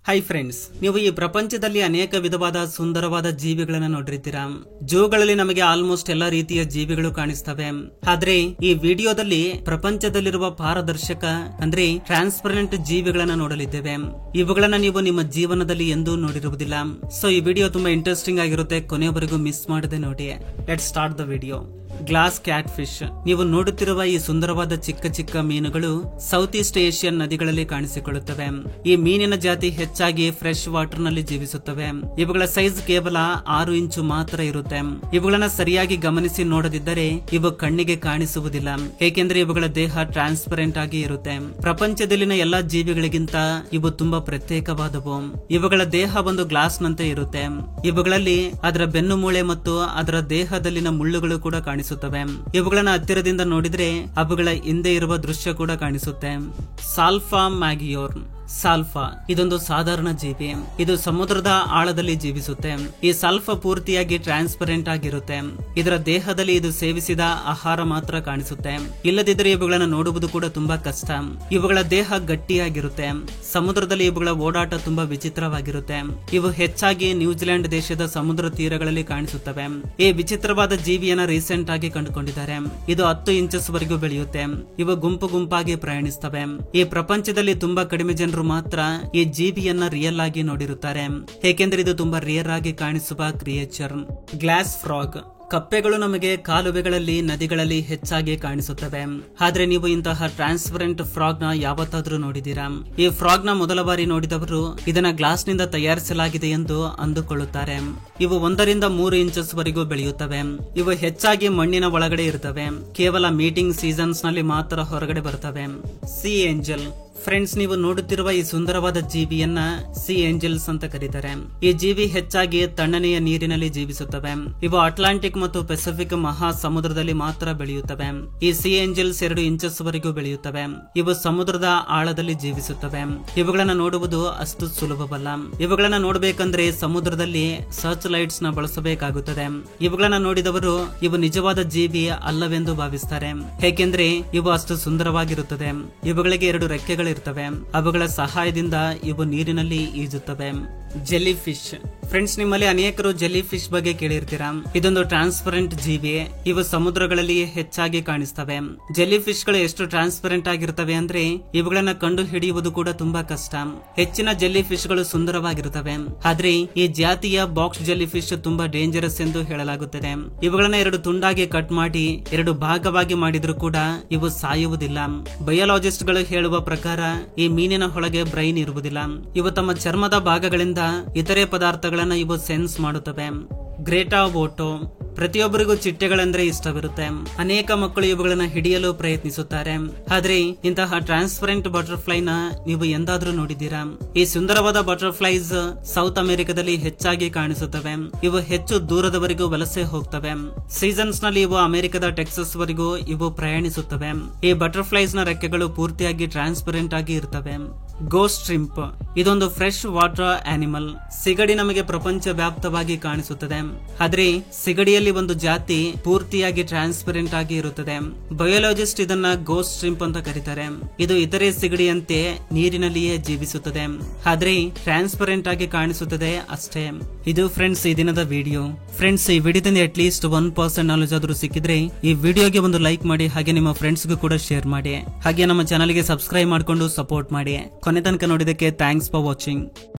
Hi friends, ನೀವು ಈ ಪ್ರಪಂಚದಲ್ಲಿ ಅನೇಕ ವಿಧವಾದ ಸುಂದರವಾದ ಜೀವಿಗಳನ್ನ ನೋಡಿರ್ತೀರಾ. ಜೂಗಳಲ್ಲಿ ನಮಗೆ ಆಲ್ಮೋಸ್ಟ್ ಎಲ್ಲಾ ರೀತಿಯ ಜೀವಿಗಳು ಕಾಣಿಸ್ತವೆ. ಆದ್ರೆ ಈ ವಿಡಿಯೋದಲ್ಲಿ ಪ್ರಪಂಚದಲ್ಲಿರುವ ಪಾರದರ್ಶಕ ಅಂದ್ರೆ ಟ್ರಾನ್ಸ್ಪರೆಂಟ್ ಜೀವಿಗಳನ್ನ ನೋಡಲಿದ್ದೇವೆ. ಇವುಗಳನ್ನ ನೀವು ನಿಮ್ಮ ಜೀವನದಲ್ಲಿ ಎಂದೂ ನೋಡಿರುವುದಿಲ್ಲ. ಸೊ ಈ ವಿಡಿಯೋ ತುಂಬಾ ಇಂಟ್ರೆಸ್ಟಿಂಗ್ ಆಗಿರುತ್ತೆ, ಕೊನೆಯವರೆಗೂ ಮಿಸ್ ಮಾಡದೆ ನೋಡಿ. Let's start the video. Glass cat fish. ನೀವು ನೋಡುತ್ತಿರುವ ಈ ಸುಂದರವಾದ ಚಿಕ್ಕ ಚಿಕ್ಕ ಮೀನುಗಳು ಸೌತ್ ಈಸ್ಟ್ ಏಷ್ಯನ್ ನದಿಗಳಲ್ಲಿ ಕಾಣಿಸಿಕೊಳ್ಳುತ್ತವೆ. ಈ ಮೀನಿನ ಜಾತಿ ಹೆಚ್ಚಾಗಿ ಫ್ರೆಶ್ ವಾಟರ್ ನಲ್ಲಿ ಜೀವಿಸುತ್ತವೆ. ಇವುಗಳ ಸೈಜ್ ಕೇವಲ 6 ಇಂಚು ಮಾತ್ರ ಇರುತ್ತೆ. ಇವುಗಳನ್ನ ಸರಿಯಾಗಿ ಗಮನಿಸಿ ನೋಡದಿದ್ದರೆ ಇವು ಕಣ್ಣಿಗೆ ಕಾಣಿಸುವುದಿಲ್ಲ, ಏಕೆಂದ್ರೆ ಇವುಗಳ ದೇಹ ಟ್ರಾನ್ಸ್ಪರೆಂಟ್ ಆಗಿ ಇರುತ್ತೆ. ಪ್ರಪಂಚದಲ್ಲಿನ ಎಲ್ಲಾ ಜೀವಿಗಳಿಗಿಂತ ಇವು ತುಂಬಾ ಪ್ರತ್ಯೇಕವಾದವು. ಇವುಗಳ ದೇಹ ಒಂದು ಗ್ಲಾಸ್ ನಂತೆ ಇರುತ್ತೆ. ಇವುಗಳಲ್ಲಿ ಅದರ ಬೆನ್ನು ಮೂಳೆ ಮತ್ತು ಅದರ ದೇಹದಲ್ಲಿನ ಮುಳ್ಳುಗಳು ಕೂಡ ಕಾಣಿಸುತ್ತವೆ. ಇವುಗಳನ್ನ ಹತ್ತಿರದಿಂದ ನೋಡಿದ್ರೆ ಅವುಗಳ ಹಿಂದೆ ಇರುವ ದೃಶ್ಯ ಕೂಡ ಕಾಣಿಸುತ್ತೆ. ಸಾಲ್ಫಾ ಮ್ಯಾಗಿಯೋರ್. ಸಾಲ್ಫಾ ಇದೊಂದು ಸಾಧಾರಣ ಜೀವಿ. ಇದು ಸಮುದ್ರದ ಆಳದಲ್ಲಿ ಜೀವಿಸುತ್ತೆ. ಈ ಸಾಲ್ಫಾ ಪೂರ್ತಿಯಾಗಿ ಟ್ರಾನ್ಸ್ಪರೆಂಟ್ ಆಗಿರುತ್ತೆ. ಇದರ ದೇಹದಲ್ಲಿ ಇದು ಸೇವಿಸಿದ ಆಹಾರ ಮಾತ್ರ ಕಾಣಿಸುತ್ತೆ. ಇಲ್ಲದಿದ್ದರೆ ಇವುಗಳನ್ನ ನೋಡುವುದು ಕೂಡ ತುಂಬಾ ಕಷ್ಟ. ಇವುಗಳ ದೇಹ ಗಟ್ಟಿಯಾಗಿರುತ್ತೆ. ಸಮುದ್ರದಲ್ಲಿ ಇವುಗಳ ಓಡಾಟ ತುಂಬಾ ವಿಚಿತ್ರವಾಗಿರುತ್ತೆ. ಇವು ಹೆಚ್ಚಾಗಿ ನ್ಯೂಜಿಲೆಂಡ್ ದೇಶದ ಸಮುದ್ರ ತೀರಗಳಲ್ಲಿ ಕಾಣಿಸುತ್ತವೆ. ಈ ವಿಚಿತ್ರವಾದ ಜೀವಿಯನ್ನ ರೀಸೆಂಟ್ ಆಗಿ ಕಂಡುಕೊಂಡಿದ್ದಾರೆ. ಇದು 10 ಇಂಚಸ್ ವರೆಗೂ ಬೆಳೆಯುತ್ತೆ. ಇವು ಗುಂಪು ಗುಂಪಾಗಿ ಪ್ರಯಾಣಿಸ್ತವೆ. ಈ ಪ್ರಪಂಚದಲ್ಲಿ ತುಂಬಾ ಕಡಿಮೆ ಜನರು ಮಾತ್ರ ಈ ಜೀವಿಯನ್ನ ರಿಯಲ್ ಆಗಿ ನೋಡಿರುತ್ತಾರೆ, ಏಕೆಂದರೆ ಇದು ತುಂಬಾ ರೇರ್ ಆಗಿ ಕಾಣಿಸುವ ಕ್ರಿಯೇಚರ್. Glass frog. ಕಪ್ಪೆಗಳು ನಮಗೆ ಕಾಲುವೆಗಳಲ್ಲಿ, ನದಿಗಳಲ್ಲಿ ಹೆಚ್ಚಾಗಿ ಕಾಣಿಸುತ್ತವೆ. ಆದ್ರೆ ನೀವು ಇಂತಹ ಟ್ರಾನ್ಸ್ಪರೆಂಟ್ ಫ್ರಾಗ್ ನ ಯಾವತ್ತಾದ್ರೂ ನೋಡಿದೀರಾ? ಈ ಫ್ರಾಗ್ ನ ಮೊದಲ ಬಾರಿ ನೋಡಿದವರು ಇದನ್ನ ಗ್ಲಾಸ್ ನಿಂದ ತಯಾರಿಸಲಾಗಿದೆ ಎಂದು ಅಂದುಕೊಳ್ಳುತ್ತಾರೆ. ಇವು 1 ರಿಂದ 3 ಇಂಚಸ್ ವರೆಗೂ ಬೆಳೆಯುತ್ತವೆ. ಇವು ಹೆಚ್ಚಾಗಿ ಮಣ್ಣಿನ ಒಳಗಡೆ ಇರುತ್ತವೆ. ಕೇವಲ ಮೀಟಿಂಗ್ ಸೀಸನ್ಸ್ ನಲ್ಲಿ ಮಾತ್ರ ಹೊರಗಡೆ ಬರುತ್ತವೆ. Sea angel. ಫ್ರೆಂಡ್ಸ್, ನೀವು ನೋಡುತ್ತಿರುವ ಈ ಸುಂದರವಾದ ಜೀವಿಯನ್ನ ಸೀ ಏಂಜಲ್ಸ್ ಅಂತ ಕರೀತಾರೆ. ಈ ಜೀವಿ ಹೆಚ್ಚಾಗಿ ತಣ್ಣನೆಯ ನೀರಿನಲ್ಲಿ ಜೀವಿಸುತ್ತವೆ. ಇವು ಅಟ್ಲಾಂಟಿಕ್ ಮತ್ತು ಪೆಸಿಫಿಕ್ ಮಹಾ ಸಮುದ್ರದಲ್ಲಿ ಮಾತ್ರ ಬೆಳೆಯುತ್ತವೆ. ಈ ಸೀ ಏಂಜಲ್ಸ್ 2 ಇಂಚಸ್ ವರೆಗೂ ಬೆಳೆಯುತ್ತವೆ. ಇವು ಸಮುದ್ರದ ಆಳದಲ್ಲಿ ಜೀವಿಸುತ್ತವೆ. ಇವುಗಳನ್ನ ನೋಡುವುದು ಅಷ್ಟು ಸುಲಭವಲ್ಲ. ಇವುಗಳನ್ನ ನೋಡಬೇಕಂದ್ರೆ ಸಮುದ್ರದಲ್ಲಿ ಸರ್ಚ್ ಲೈಟ್ಸ್ ನ ಬಳಸಬೇಕಾಗುತ್ತದೆ. ಇವುಗಳನ್ನ ನೋಡಿದವರು ಇವು ನಿಜವಾದ ಜೀವಿ ಅಲ್ಲವೆಂದು ಭಾವಿಸ್ತಾರೆ, ಏಕೆಂದ್ರೆ ಇವು ಅಷ್ಟು ಸುಂದರವಾಗಿರುತ್ತದೆ. ಇವುಗಳಿಗೆ 2 ರೆಕ್ಕೆಗಳು ಇರ್ತವೆ. ಅವುಗಳ ಸಹಾಯದಿಂದ ಇವು ನೀರಿನಲ್ಲಿ ಈಜುತ್ತವೆ. Jelly fish. ಫ್ರೆಂಡ್ಸ್, ನಿಮ್ಮಲ್ಲಿ ಅನೇಕರು ಜೆಲ್ಲಿ ಫಿಶ್ ಬಗ್ಗೆ ಕೇಳಿರ್ತೀರಾ. ಇದೊಂದು ಟ್ರಾನ್ಸ್ಪರೆಂಟ್ ಜೀವಿ. ಇವು ಸಮುದ್ರಗಳಲ್ಲಿ ಹೆಚ್ಚಾಗಿ ಕಾಣಿಸ್ತವೆ. ಜೆಲ್ಲಿ ಫಿಶ್ ಗಳು ಎಷ್ಟು ಟ್ರಾನ್ಸ್ಪರೆಂಟ್ ಆಗಿರ್ತವೆ ಅಂದ್ರೆ ಇವುಗಳನ್ನ ಕಂಡು ಹಿಡಿಯುವುದು ಕೂಡ ತುಂಬಾ ಕಷ್ಟ. ಹೆಚ್ಚಿನ ಜೆಲ್ಲಿ ಫಿಶ್ ಗಳು ಸುಂದರವಾಗಿರುತ್ತವೆ, ಆದ್ರೆ ಈ ಜಾತಿಯ ಬಾಕ್ಸ್ ಜೆಲ್ಲಿ ಫಿಶ್ ತುಂಬಾ ಡೇಂಜರಸ್ ಎಂದು ಹೇಳಲಾಗುತ್ತದೆ. ಇವುಗಳನ್ನ 2 ತುಂಡಾಗಿ ಕಟ್ ಮಾಡಿ 2 ಭಾಗವಾಗಿ ಮಾಡಿದ್ರು ಕೂಡ ಇವು ಸಾಯುವುದಿಲ್ಲ. ಬಯಾಲಜಿಸ್ಟ್ ಗಳು ಹೇಳುವ ಪ್ರಕಾರ ಈ ಮೀನಿನ ಒಳಗೆ ಬ್ರೈನ್ ಇರುವುದಿಲ್ಲ. ಇವು ತಮ್ಮ ಚರ್ಮದ ಭಾಗಗಳಿಂದ ಇತರೆ ಪದಾರ್ಥಗಳನ್ನ ಇವು ಸೆನ್ಸ್ ಮಾಡುತ್ತವೆ. ಗ್ರೇಟಾ ಓಟೋ. ಪ್ರತಿಯೊಬ್ಬರಿಗೂ ಚಿಟ್ಟೆಗಳಂದ್ರೆ ಇಷ್ಟವಿರುತ್ತೆ. ಅನೇಕ ಮಕ್ಕಳು ಇವುಗಳನ್ನ ಹಿಡಿಯಲು ಪ್ರಯತ್ನಿಸುತ್ತಾರೆ. ಆದ್ರೆ ಇಂತಹ ಟ್ರಾನ್ಸ್ಪರೆಂಟ್ ಬಟರ್ಫ್ಲೈ ನ ನೀವು ಎಂದಾದ್ರೂ ನೋಡಿದ್ದೀರಾ? ಈ ಸುಂದರವಾದ ಬಟರ್ಫ್ಲೈಸ್ ಸೌತ್ ಅಮೆರಿಕದಲ್ಲಿ ಹೆಚ್ಚಾಗಿ ಕಾಣಿಸುತ್ತವೆ. ಇವು ಹೆಚ್ಚು ದೂರದವರೆಗೂ ವಲಸೆ ಹೋಗ್ತವೆ. ಸೀಸನ್ಸ್ ನಲ್ಲಿ ಇವು ಅಮೆರಿಕದ ಟೆಕ್ಸಸ್ ವರೆಗೂ ಇವು ಪ್ರಯಾಣಿಸುತ್ತವೆ. ಈ ಬಟರ್ಫ್ಲೈಸ್ ನ ರೆಕ್ಕೆಗಳು ಪೂರ್ತಿಯಾಗಿ ಟ್ರಾನ್ಸ್ಪರೆಂಟ್ ಆಗಿ ಇರ್ತವೆ. Ghost shrimp. ಇದೊಂದು ಫ್ರೆಶ್ ವಾಟರ್ ಆನಿಮಲ್. ಸಿಗಡಿ ನಮಗೆ ಪ್ರಪಂಚ ವ್ಯಾಪ್ತವಾಗಿ ಕಾಣಿಸುತ್ತದೆ. ಆದ್ರೆ ಸಿಗಡಿಯಲ್ಲಿ ಒಂದು ಜಾತಿ ಪೂರ್ತಿಯಾಗಿ ಟ್ರಾನ್ಸ್ಪರೆಂಟ್ ಆಗಿ ಇರುತ್ತದೆ. ಬಯಾಲಜಿಸ್ಟ್ ಇದನ್ನ ಗೋಸ್ಟ್ ಶ್ರಿಂಪ್ ಅಂತ ಕರೀತಾರೆ. ಇದು ಇತರೆ ಸಿಗಡಿಯಂತೆ ನೀರಿನಲ್ಲಿಯೇ ಜೀವಿಸುತ್ತದೆ, ಆದ್ರೆ ಟ್ರಾನ್ಸ್ಪರೆಂಟ್ ಆಗಿ ಕಾಣಿಸುತ್ತದೆ ಅಷ್ಟೇ. ಇದು ಫ್ರೆಂಡ್ಸ್ ಈ ದಿನದ ವಿಡಿಯೋ. ಫ್ರೆಂಡ್ಸ್, ಈ ವಿಡಿಯೋದಿಂದ ಅಟ್ ಲೀಸ್ಟ್ 1% ನಾಲೆಜ್ ಆದ್ರೂ ಸಿಕ್ಕಿದ್ರೆ ಈ ವಿಡಿಯೋಗೆ ಒಂದು ಲೈಕ್ ಮಾಡಿ, ಹಾಗೆ ನಿಮ್ಮ ಫ್ರೆಂಡ್ಸ್ಗೂ ಕೂಡ ಶೇರ್ ಮಾಡಿ, ಹಾಗೆ ನಮ್ಮ ಚಾನಲ್ಗೆ ಸಬ್ಸ್ಕ್ರೈಬ್ ಮಾಡಿಕೊಂಡು ಸಪೋರ್ಟ್ ಮಾಡಿ. ಕೊನೆ ತನಕ ನೋಡಿದಕ್ಕೆ ಥ್ಯಾಂಕ್ಸ್ ಫಾರ್ ವಾಚಿಂಗ್.